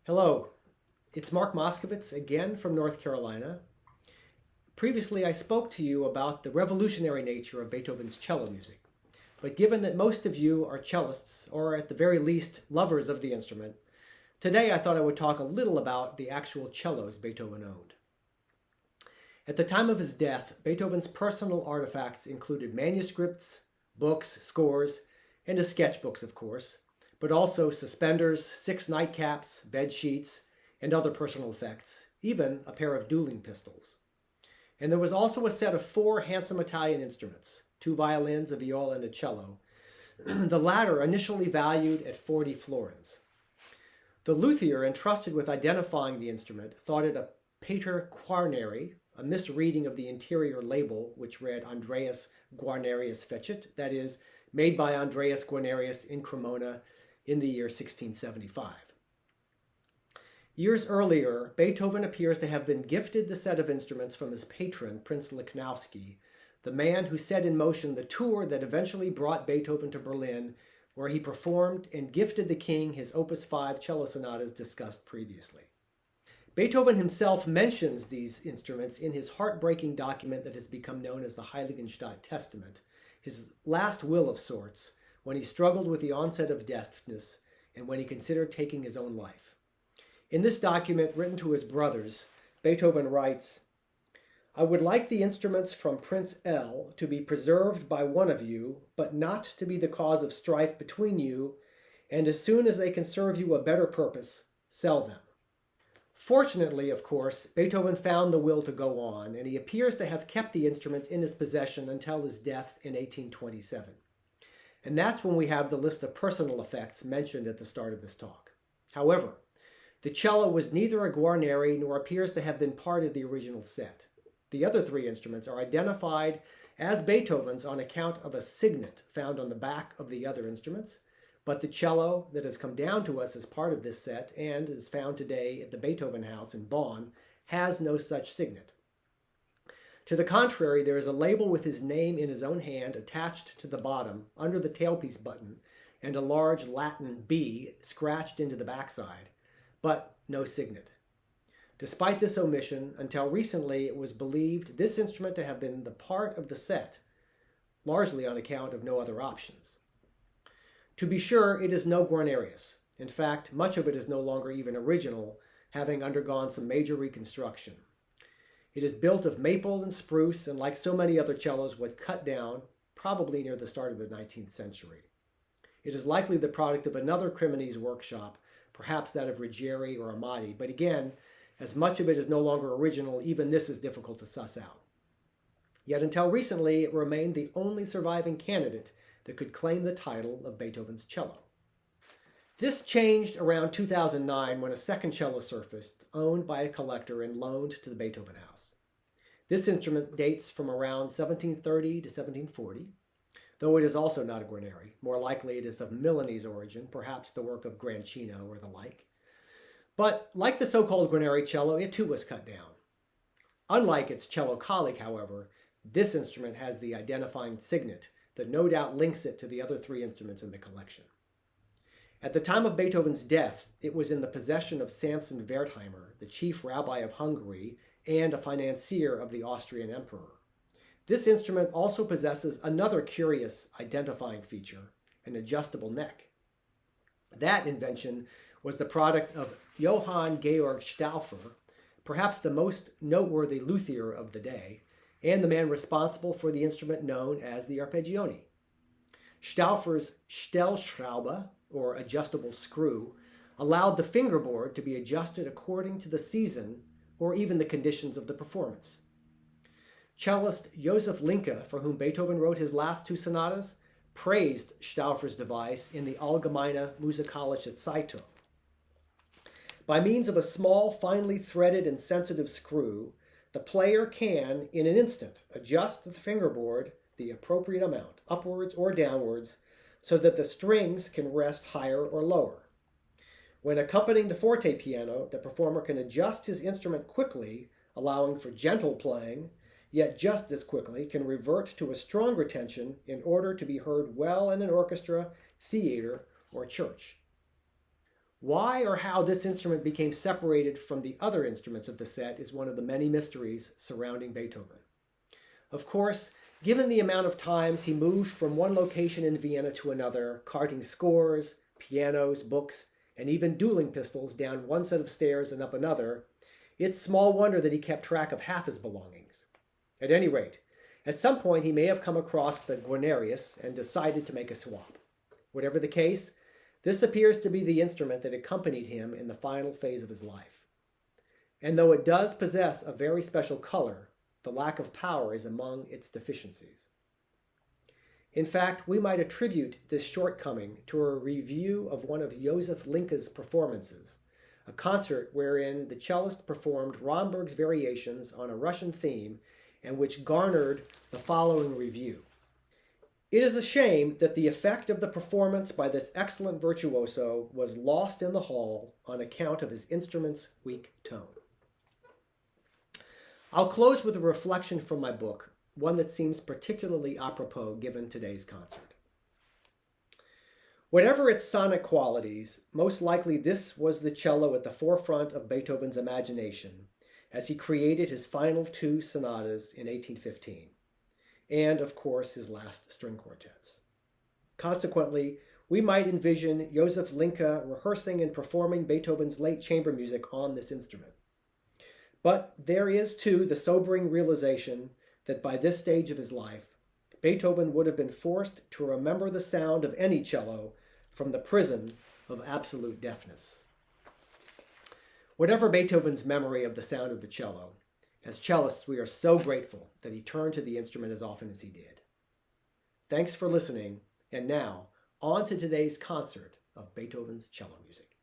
Hello, it's Mark Moskowitz again from North Carolina. Previously, I spoke to you about the revolutionary nature of Beethoven's cello music. But given that most of you are cellists, or at the very least lovers of the instrument, today I thought I would talk a little about the actual cellos Beethoven owned. At the time of his death, Beethoven's personal artifacts included manuscripts, books, scores, and his sketchbooks, of course, but also suspenders, 6 nightcaps, bed sheets, and other personal effects, even a pair of dueling pistols. And there was also a set of 4 handsome Italian instruments, 2 violins, a viola, and a cello, the latter initially valued at 40 florins. The luthier entrusted with identifying the instrument thought it a pater quaernari, a misreading of the interior label, which read Andreas Guarnerius Fecit, that is, made by Andreas Guarnerius in Cremona in the year 1675. Years earlier, Beethoven appears to have been gifted the set of instruments from his patron, Prince Lichnowsky, the man who set in motion the tour that eventually brought Beethoven to Berlin, where he performed and gifted the king his Opus 5 cello sonatas discussed previously. Beethoven himself mentions these instruments in his heartbreaking document that has become known as the Heiligenstadt Testament, his last will of sorts, when he struggled with the onset of deafness and when he considered taking his own life. In this document, written to his brothers, Beethoven writes, "I would like the instruments from Prince L to be preserved by one of you, but not to be the cause of strife between you, and as soon as they can serve you a better purpose, sell them." Fortunately, of course, Beethoven found the will to go on, and he appears to have kept the instruments in his possession until his death in 1827. And that's when we have the list of personal effects mentioned at the start of this talk. However, the cello was neither a Guarneri nor appears to have been part of the original set. The other 3 instruments are identified as Beethoven's on account of a signet found on the back of the other instruments, but the cello that has come down to us as part of this set and is found today at the Beethoven House in Bonn has no such signet. To the contrary, there is a label with his name in his own hand attached to the bottom under the tailpiece button and a large Latin B scratched into the backside, but no signet. Despite this omission, until recently it was believed this instrument to have been the part of the set, largely on account of no other options. To be sure, it is no Guarnerius. In fact, much of it is no longer even original, having undergone some major reconstruction. It is built of maple and spruce, and like so many other cellos, was cut down, probably near the start of the 19th century. It is likely the product of another Cremonese workshop, perhaps that of Ruggieri or Amati, but again, as much of it is no longer original, even this is difficult to suss out. Yet until recently, it remained the only surviving candidate that could claim the title of Beethoven's cello. This changed around 2009 when a second cello surfaced, owned by a collector and loaned to the Beethoven House. This instrument dates from around 1730 to 1740, though it is also not a Guarneri. More likely it is of Milanese origin, perhaps the work of Grancino or the like. But like the so-called Guarneri cello, it too was cut down. Unlike its cello colleague, however, this instrument has the identifying signet that no doubt links it to the other 3 instruments in the collection. At the time of Beethoven's death, it was in the possession of Samson Wertheimer, the chief rabbi of Hungary and a financier of the Austrian emperor. This instrument also possesses another curious identifying feature, an adjustable neck. That invention was the product of Johann Georg Stauffer, perhaps the most noteworthy luthier of the day, and the man responsible for the instrument known as the arpeggione. Stauffer's Stellschraube, or adjustable screw, allowed the fingerboard to be adjusted according to the season or even the conditions of the performance. Cellist Josef Linke, for whom Beethoven wrote his last 2 sonatas, praised Stauffer's device in the Allgemeine Musikalische Zeitung. By means of a small, finely threaded and sensitive screw, the player can, in an instant, adjust the fingerboard the appropriate amount, upwards or downwards, so that the strings can rest higher or lower. When accompanying the forte piano, the performer can adjust his instrument quickly, allowing for gentle playing, yet just as quickly can revert to a stronger tension in order to be heard well in an orchestra, theater, or church. Why or how this instrument became separated from the other instruments of the set is one of the many mysteries surrounding Beethoven. Of course, given the amount of times he moved from one location in Vienna to another, carting scores, pianos, books, and even dueling pistols down one set of stairs and up another, it's small wonder that he kept track of half his belongings. At any rate, at some point he may have come across the Guarnerius and decided to make a swap. Whatever the case, this appears to be the instrument that accompanied him in the final phase of his life. And though it does possess a very special color, the lack of power is among its deficiencies. In fact, we might attribute this shortcoming to a review of one of Josef Linke's performances, a concert wherein the cellist performed Romberg's variations on a Russian theme and which garnered the following review. It is a shame that the effect of the performance by this excellent virtuoso was lost in the hall on account of his instrument's weak tone. I'll close with a reflection from my book, one that seems particularly apropos given today's concert. Whatever its sonic qualities, most likely this was the cello at the forefront of Beethoven's imagination as he created his final two sonatas in 1815, and of course his last string quartets. Consequently, we might envision Josef Linke rehearsing and performing Beethoven's late chamber music on this instrument. But there is, too, the sobering realization that by this stage of his life, Beethoven would have been forced to remember the sound of any cello from the prison of absolute deafness. Whatever Beethoven's memory of the sound of the cello, as cellists we are so grateful that he turned to the instrument as often as he did. Thanks for listening, and now on to today's concert of Beethoven's cello music.